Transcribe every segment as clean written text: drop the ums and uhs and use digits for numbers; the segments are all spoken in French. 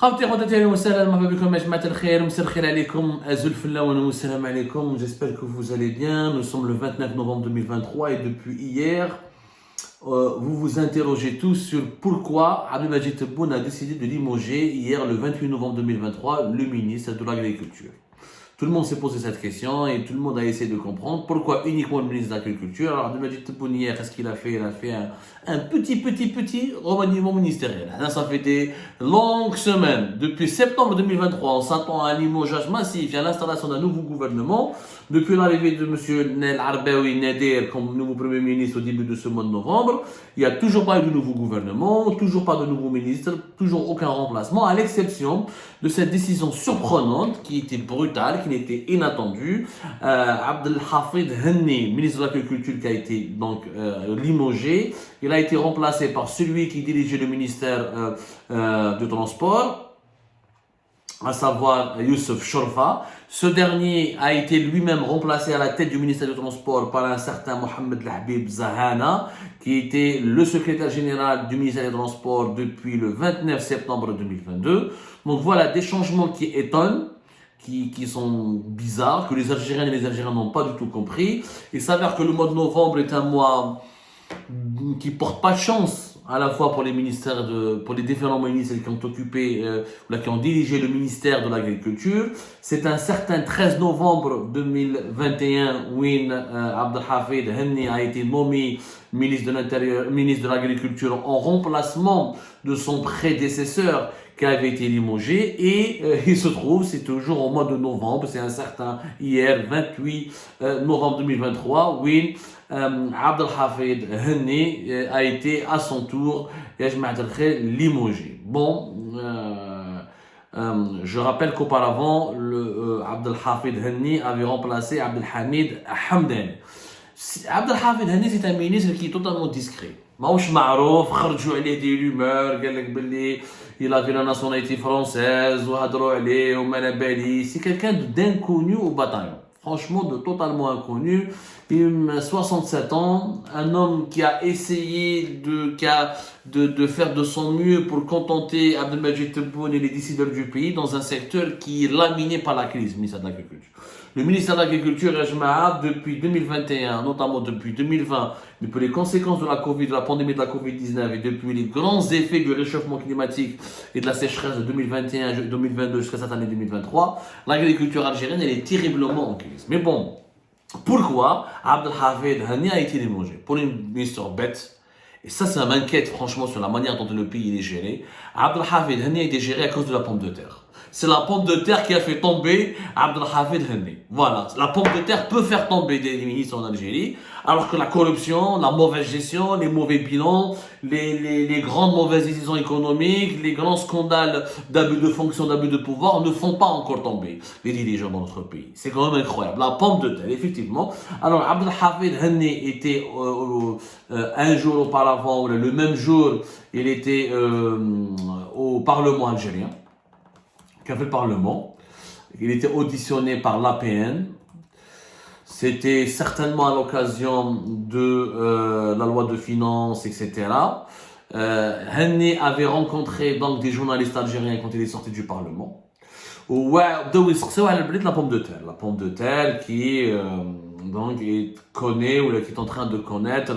خاوتي خواتاتي اهلا وسهلا مرحبا بكم يا جماعه الخير مساء الخير عليكم زلف اللون والسلام عليكم. J'espère que vous allez bien. Nous sommes le 29 novembre 2023 et depuis hier vous vous interrogez tous sur pourquoi Abdelmajid Tebboune a décidé de limoger hier le 28 novembre 2023 le ministre de l'Agriculture. Tout le monde s'est posé cette question et tout le monde a essayé de comprendre pourquoi uniquement le ministre de l'Agriculture. Alors Abdelmajid Tebboune hier, qu'est-ce qu'il a fait? Il a fait un petit remaniement ministériel. Là, ça fait des longues semaines. Depuis septembre 2023, on s'attend à un limogeage massif et à l'installation d'un nouveau gouvernement. Depuis l'arrivée de M. Nel Arbaoui Nader comme nouveau Premier ministre au début de ce mois de novembre, il n'y a toujours pas eu de nouveau gouvernement, toujours pas de nouveau ministre, toujours aucun remplacement, à l'exception de cette décision surprenante qui était brutale, qui n'était inattendue. Abdelhafid Henni, ministre de l'Agriculture, qui a été donc limogé. Il a été remplacé par celui qui dirigeait le ministère du Transport, à savoir Youssef Chorfa. Ce dernier a été lui-même remplacé à la tête du ministère du Transport par un certain Mohamed Habib Zahana, qui était le secrétaire général du ministère des Transports depuis le 29 septembre 2022. Donc voilà des changements qui étonnent, qui sont bizarres, que les Algériens et les Algériens n'ont pas du tout compris. Il s'avère que le mois de novembre est un mois qui porte pas de chance, à la fois pour les ministères pour les différents ministres qui ont occupé qui ont dirigé le ministère de l'Agriculture. C'est un certain 13 novembre 2021 où Abdelhafid Henni a été nommé ministre de l'Intérieur, ministre de l'Agriculture en remplacement de son prédécesseur qui avait été limogé et il se trouve, c'est toujours au mois de novembre, c'est un certain hier 28 novembre 2023 où Abdelhafid Henni a été à son tour limogé. Bon, je rappelle qu'auparavant, Abdelhafid Henni avait remplacé Abdelhamid Hamdani. Abdelhafid Henni, c'est un ministre qui est totalement discret. ماهوش معروف, خرجوا عليه دي rumeurs, قال لك باللي il avait la nationalité française وهضروا عليه وما على بالي. C'est quelqu'un d'inconnu au bataillon. Franchement, de totalement inconnu. 67 ans, un homme qui a essayé de faire de son mieux pour contenter Abdelmajid Tebboune et les décideurs du pays dans un secteur qui est laminé par la crise, le ministère de l'Agriculture. Le ministère de l'Agriculture, depuis 2021, notamment depuis 2020, depuis les conséquences de la Covid, de la pandémie de la Covid-19 et depuis les grands effets du réchauffement climatique et de la sécheresse de 2021-2022 jusqu'à cette année 2023, l'agriculture algérienne, elle est terriblement en crise. Mais bon, pourquoi Abdelhafid Henni a été limogé? Pour une histoire bête, et ça m'inquiète franchement sur la manière dont le pays est géré. Abdelhafid Henni a été géré à cause de la pomme de terre. C'est la pomme de terre qui a fait tomber Abdelhafid Henni. Voilà, la pomme de terre peut faire tomber des ministres en Algérie, alors que la corruption, la mauvaise gestion, les mauvais bilans, les grandes mauvaises décisions économiques, les grands scandales d'abus de fonction, d'abus de pouvoir ne font pas encore tomber les dirigeants dans notre pays. C'est quand même incroyable. La pomme de terre, effectivement. Alors, Abdelhafid Henni était un jour auparavant, ou le même jour, il était au Parlement algérien, qui a fait le Parlement. Il était auditionné par l'APN. C'était certainement à l'occasion de la loi de finances, etc. Henni avait rencontré donc des journalistes algériens quand il est sorti du Parlement. La pomme de terre. La pomme de terre qui donc connaît ou qui est en train de connaître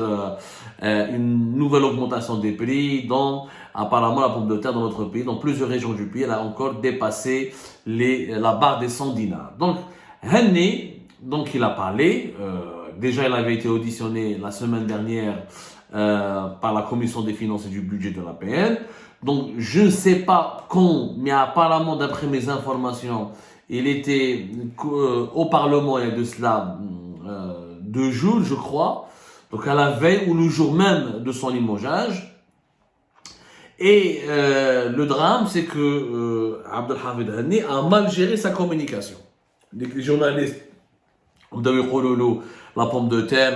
une nouvelle augmentation des prix dans apparemment la pomme de terre dans notre pays, dans plusieurs régions du pays, elle a encore dépassé la barre des 100 dinars. Donc, Henni, donc il a parlé, déjà il avait été auditionné la semaine dernière par la commission des finances et du budget de l'APN. Donc, je ne sais pas quand, mais apparemment, d'après mes informations, il était au Parlement il y a de cela 2 jours, je crois, donc à la veille ou le jour même de son limogeage. Et le drame, c'est que Abdelhafid Henni a mal géré sa communication. Les journalistes, la pomme de terre,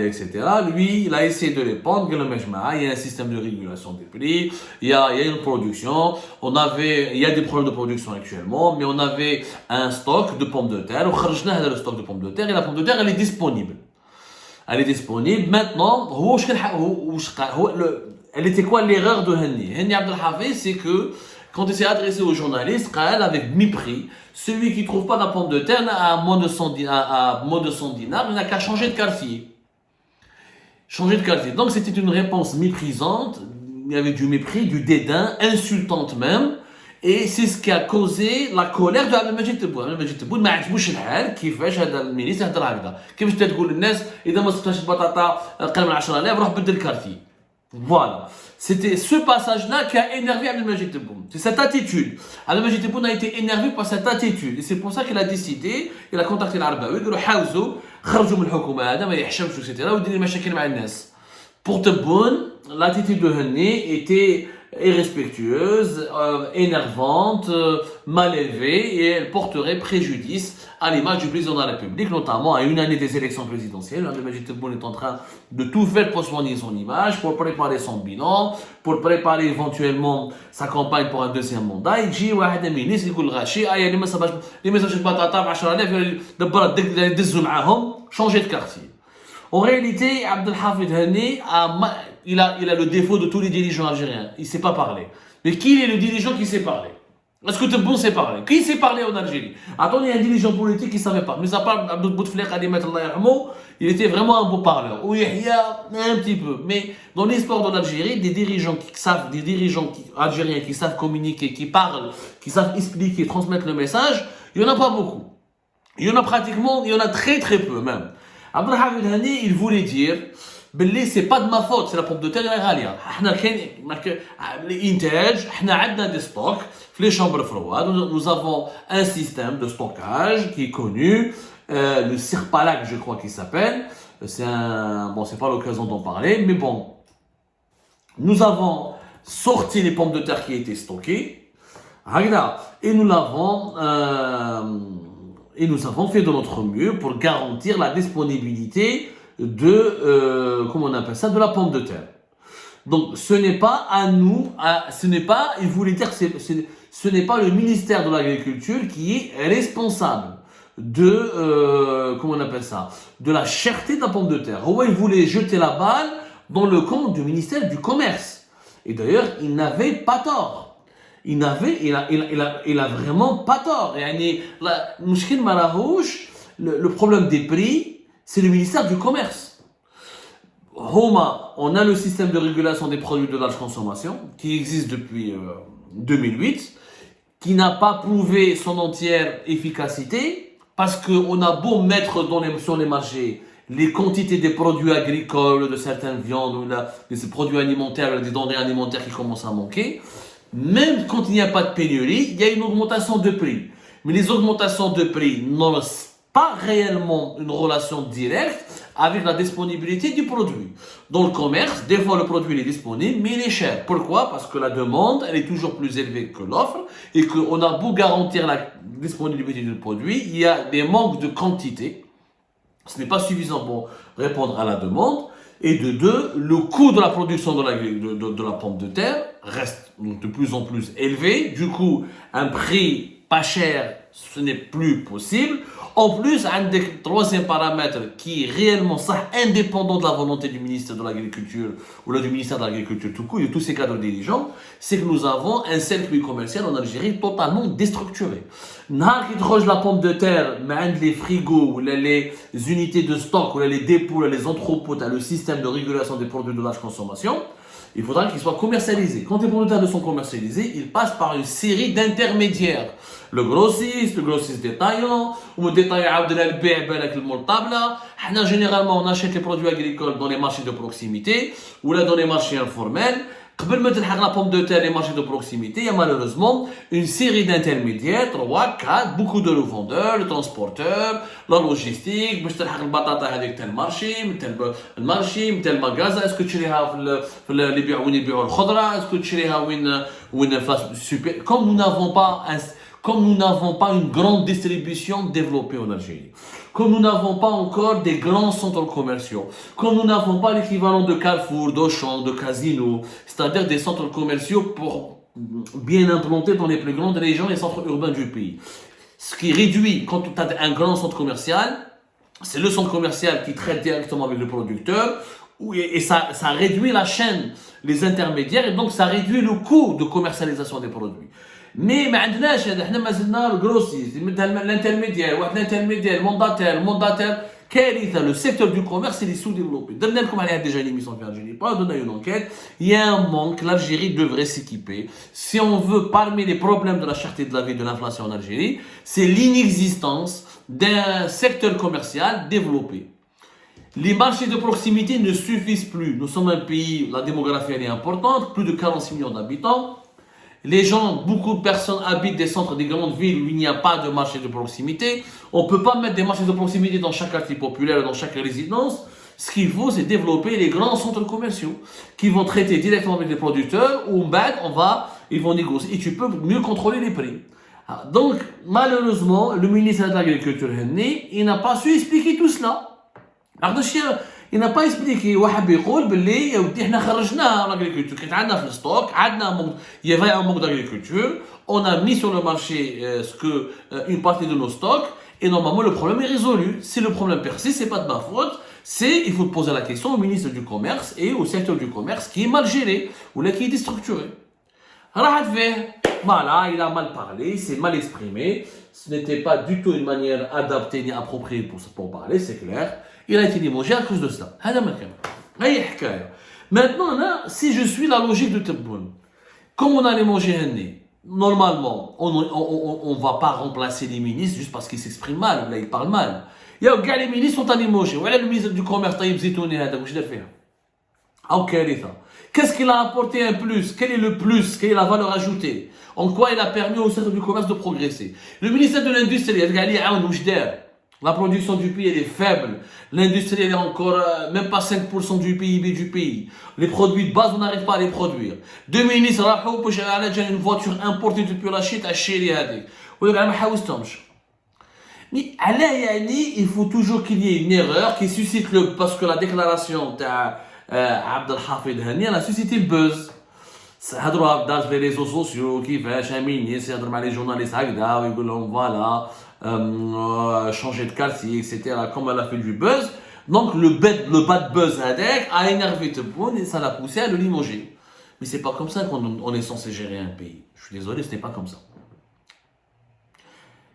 etc. Lui, il a essayé de répondre. Il y a un système de régulation des prix, il y a une production. Il y a des problèmes de production actuellement, mais on avait un stock de pommes de terre. Le stock de pommes de terre et la pomme de terre, elle est disponible. Maintenant, elle était quoi l'erreur de Henni? Henni Abdelhafid, c'est que quand il s'est adressé aux journalistes, قال avec mépris, celui qui ne trouve pas la pomme de terre à moins de 100 dinars, il n'a qu'à changer de quartier. Changer de quartier. Donc c'était une réponse méprisante, il y avait du mépris, du dédain, insultante même, et c'est ce qui a causé la colère de Abdelmajid Tebboune. Abdelmajid Tebboune ما عجبوش الحال كيفاش هذا المينيستر يهضر هكذا، كيفاش تقول للناس اذا ما صبتش البطاطا اقل من 10000 روح بدل الكارتي. Voilà. C'était ce passage-là qui a énervé Abdelmajid Tebboune. C'est cette attitude. Abdelmajid Tebboune a été énervé par cette attitude. Et c'est pour ça qu'il a décidé, il a contacté l'Arbaoui, il a dit حاوزوا خرجوا من الحكومة هذا ما يحشمش etc. ودير مشاكل مع الناس. Pour Tebboune, l'attitude de Henni était irrespectueuse, énervante, mal élevée et elle porterait préjudice à l'image du président de la République, notamment à une année des élections présidentielles. Abdelmajid Tebboune est en train de tout faire pour soigner son image, pour préparer son bilan, pour préparer éventuellement sa campagne pour un deuxième mandat. Il dit واحد ministre يقول غاشي اللي ما صابش البطاطا ب 10000 دبر دزوا معاهم changer de quartier. En réalité, Abdelhafid Henni il a le défaut de tous les dirigeants algériens. Il ne sait pas parler. Mais qui est le dirigeant qui sait parler? Est-ce que Tebboune sait parler? Qui sait parler en Algérie? Attendez, il y a un dirigeant politique qui ne savait pas. Mais à part Abdel Bouteflika, il était vraiment un beau parleur. Ou Yahya, un petit peu. Mais dans l'histoire de l'Algérie, des dirigeants algériens qui savent communiquer, qui parlent, qui savent expliquer, transmettre le message, il n'y en a pas beaucoup. Il y en a très très peu même. Abdelhafid Henni, il voulait dire باللي c'est pas de ma faute, c'est la pomme de terre اللي غاليه. احنا كاين الانتاج، احنا عندنا des stocks في les chambres froides. Nous avons un système de stockage qui est connu, le Sirpalak, je crois qu'il s'appelle. C'est pas l'occasion d'en parler, mais bon. Nous avons sorti les pommes de terre qui étaient stockées. Et nous avons fait de notre mieux pour garantir la disponibilité de, comment on appelle ça, de la pomme de terre. Donc, ce n'est pas à nous, il voulait dire que ce n'est pas le ministère de l'Agriculture qui est responsable de, comment on appelle ça, de la cherté de la pomme de terre. Il voulait jeter la balle dans le camp du ministère du Commerce. Et d'ailleurs, il n'avait pas tort. Il a vraiment pas tort. Le problème des prix, c'est le ministère du Commerce. On a le système de régulation des produits de large consommation qui existe depuis 2008, qui n'a pas prouvé son entière efficacité parce qu'on a beau mettre sur les marchés les quantités des produits agricoles, de certaines viandes, ou des produits alimentaires, des denrées alimentaires qui commencent à manquer. Même quand il n'y a pas de pénurie, il y a une augmentation de prix. Mais les augmentations de prix n'ont pas réellement une relation directe avec la disponibilité du produit. Dans le commerce, des fois le produit est disponible, mais il est cher. Pourquoi? Parce que la demande, elle est toujours plus élevée que l'offre et qu'on a beau garantir la disponibilité du produit, il y a des manques de quantité. Ce n'est pas suffisant pour répondre à la demande. Et de deux, le coût de la production de la pomme de terre reste de plus en plus élevé. Du coup, un prix pas cher, ce n'est plus possible. En plus, un des troisième paramètre qui est réellement ça, indépendant de la volonté du ministère de l'Agriculture ou du ministère de l'Agriculture tout court, de tous ces cadres dirigeants, c'est que nous avons un circuit commercial en Algérie totalement déstructuré. Nahar qui troche la pomme de terre, mais les frigos, les unités de stock, les dépôts, les entrepôts, le système de régulation des produits de large consommation, il faudra qu'ils soient commercialisés. Quand les pommes de terre sont commercialisés, ils passent par une série d'intermédiaires. Le grossiste détaillant, ou le détaillant de généralement on achète les produits agricoles dans les marchés de proximité ou là dans les marchés informels. قبل ما تلحق la pomme de terre les marchés de proximité, il y a malheureusement une série d'intermédiaires, 3, 4, beaucoup de revendeurs, le transporteur, la logistique, باش تلحق البطاطا هذيك تاع المارشي، من تاع المغازا، اسكو تشريها في اللي وين يبيعوا الخضره، اسكو تشريها وين سوبر. Comme nous n'avons pas une grande distribution développée en Algérie, comme nous n'avons pas encore des grands centres commerciaux, comme nous n'avons pas l'équivalent de Carrefour, d'Auchan, de Casino, c'est-à-dire des centres commerciaux pour bien implantés dans les plus grandes régions et centres urbains du pays. Ce qui réduit, quand tu as un grand centre commercial, c'est le centre commercial qui traite directement avec le producteur, et ça réduit la chaîne les intermédiaires et donc ça réduit le coût de commercialisation des produits. Mais ما عندناش هذا حنا مازلنا الجروسيست l'intermédiaire واحد l'intermédiaire mandataire كارثه. Le secteur du commerce il est sous-développé. درنا لكم عليها déjà une émission في Algérie. Pas donner une enquête. Il y a un manque. L'Algérie devrait s'équiper. Si on veut parmi les problèmes de la cherté de la vie, de l'inflation en Algérie, c'est l'inexistence d'un secteur commercial développé. Les marchés de proximité ne suffisent plus. Nous sommes un pays, la démographie elle est importante, plus de 46 millions d'habitants. Les gens, beaucoup de personnes habitent des centres des grandes villes où il n'y a pas de marché de proximité. On ne peut pas mettre des marchés de proximité dans chaque quartier populaire, dans chaque résidence. Ce qu'il faut, c'est développer les grands centres commerciaux qui vont traiter directement avec les producteurs ou ils vont négocier et tu peux mieux contrôler les prix. Donc, malheureusement, le ministère de l'Agriculture, il n'a pas su expliquer tout cela. Il n'a pas expliqué. واحد بيقول باللي يا ودي احنا خرجنا l'agriculture. كانت عندنا في الستوك il y avait un manque d'agriculture. On a mis sur le marché une partie de nos stocks et normalement le problème est résolu. Si le problème persiste, c'est pas de ma faute. Il faut poser la question au ministre du Commerce et au secteur du commerce qui est mal géré ou là qui est déstructuré. Voilà, il a mal parlé, il s'est mal exprimé. Ce n'était pas du tout une manière adaptée ni appropriée pour parler, c'est clair. Il a été limogé à cause de ça. Maintenant, si je suis la logique de Tebboune, comme on a limogé Henni, normalement, on ne va pas remplacer les ministres juste parce qu'ils s'expriment mal, là ils parlent mal. Il y a les ministres sont à limogé. Voilà le ministre du Commerce, Taïb Zitouni, qu'est-ce qu'il a apporté un plus? Quel est le plus? Quelle est la valeur ajoutée? En quoi il a permis au secteur du commerce de progresser? Le ministère de l'Industrie, la production du pays elle est faible. L'industrie elle est encore même pas 5% du PIB du pays. Les produits de base on n'arrive pas à les produire. Deux ministres une voiture importée depuis la Chine à Chéri. Mais il faut toujours qu'il y ait une erreur qui suscite parce que la déclaration عبد الحافظ هاني elle a suscité le buzz. هضروا dans les réseaux sociaux كيفاش un ministre يهضر مع les journalistes هكذا ويقول لهم voilà changer de quartier etc. comme elle a fait du buzz. Donc le bad buzz a énervé Tebboune et ça l'a poussé à le limoger. Mais c'est pas comme ça qu'on est censé gérer un pays. Je suis désolé, ce n'est pas comme ça.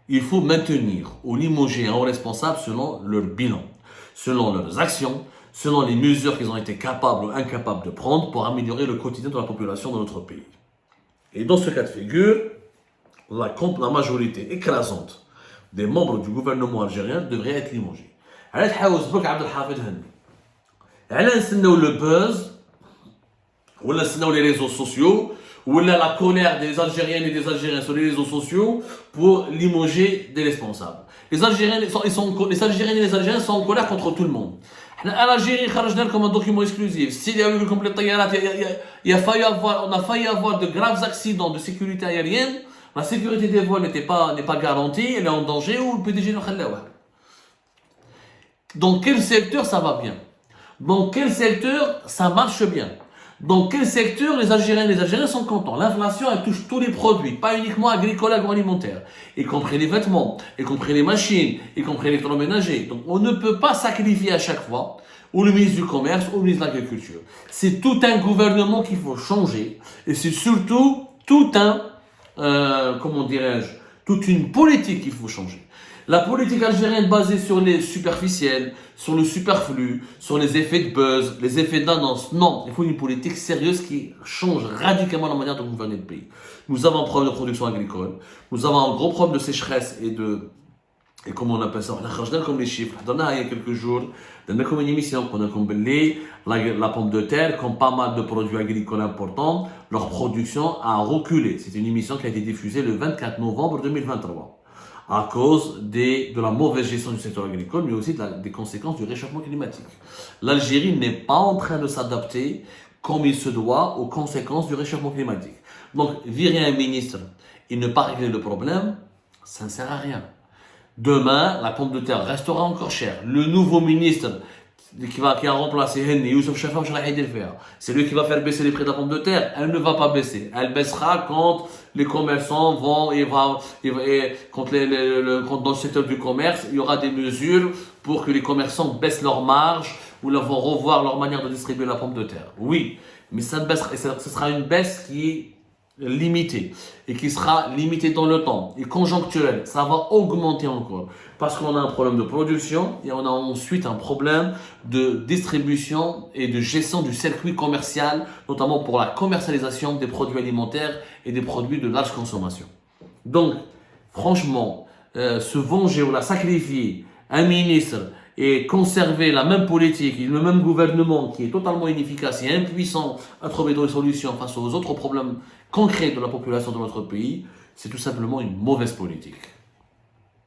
Il faut maintenir ou limoger un haut responsable selon leur bilan, selon leurs actions, selon les mesures qu'ils ont été capables ou incapables de prendre pour améliorer le quotidien de la population de notre pays. Et dans ce cas de figure, la majorité écrasante des membres du gouvernement algérien devrait être limogée. علاش تحاوز بك عبد الحافظ هاني؟ علاش نستناو le buzz ولا نستناو les réseaux sociaux ولا la colère des Algériennes et des Algériens sur les réseaux sociaux pour limoger des responsables. Les Algériens et les Algériens sont en colère contre tout le monde. En Algérie, خرجنا لكم un document exclusif. S'il y a eu comme les طيارات, on a failli avoir de graves accidents de sécurité aérienne. La sécurité des vols n'est pas garantie, elle est en danger ou le PDG ne خلاوها. Dans quel secteur ça va bien? Dans quel secteur ça marche bien? Dans quel secteur les Algériens sont contents? L'inflation, elle touche tous les produits, pas uniquement agricoles, agroalimentaires, y compris les vêtements, y compris les machines, y compris les électroménagers. Donc on ne peut pas sacrifier à chaque fois ou le ministre du Commerce ou le ministre de l'Agriculture. C'est tout un gouvernement qu'il faut changer et c'est surtout toute une politique qu'il faut changer. La politique algérienne basée sur les superficiels, sur le superflu, sur les effets de buzz, les effets d'annonce. Non, il faut une politique sérieuse qui change radicalement la manière de gouverner le pays. Nous avons un problème de production agricole, nous avons un gros problème de sécheresse et comment on appelle ça? On a comme les chiffres. Il y a quelques jours, dans une émission qu'on a comme la pomme de terre, comme pas mal de produits agricoles importants, leur production a reculé. C'est une émission qui a été diffusée le 24 novembre 2023. À cause de la mauvaise gestion du secteur agricole, mais aussi des conséquences du réchauffement climatique. L'Algérie n'est pas en train de s'adapter comme il se doit aux conséquences du réchauffement climatique. Donc, virer un ministre et ne pas régler le problème, ça ne sert à rien. Demain, la pomme de terre restera encore chère. Le nouveau ministre qui a remplacé Henni, Youssef Chafar, c'est lui qui va faire baisser les prix de la pomme de terre. Elle ne va pas baisser. Elle baissera quand les commerçants vont, quand dans le secteur du commerce, il y aura des mesures pour que les commerçants baissent leurs marges ou vont revoir leur manière de distribuer la pomme de terre. Oui, Mais ça baissera, et ça sera une baisse qui est limitée et qui sera limitée dans le temps et conjoncturelle. Ça va augmenter encore parce qu'on a un problème de production et on a ensuite un problème de distribution et de gestion du circuit commercial, notamment pour la commercialisation des produits alimentaires et des produits de large consommation. Donc, franchement, se venger ou la sacrifier un ministre et conserver la même politique et le même gouvernement qui est totalement inefficace et impuissant à trouver des solutions face aux autres problèmes concrets de la population de notre pays, c'est tout simplement une mauvaise politique.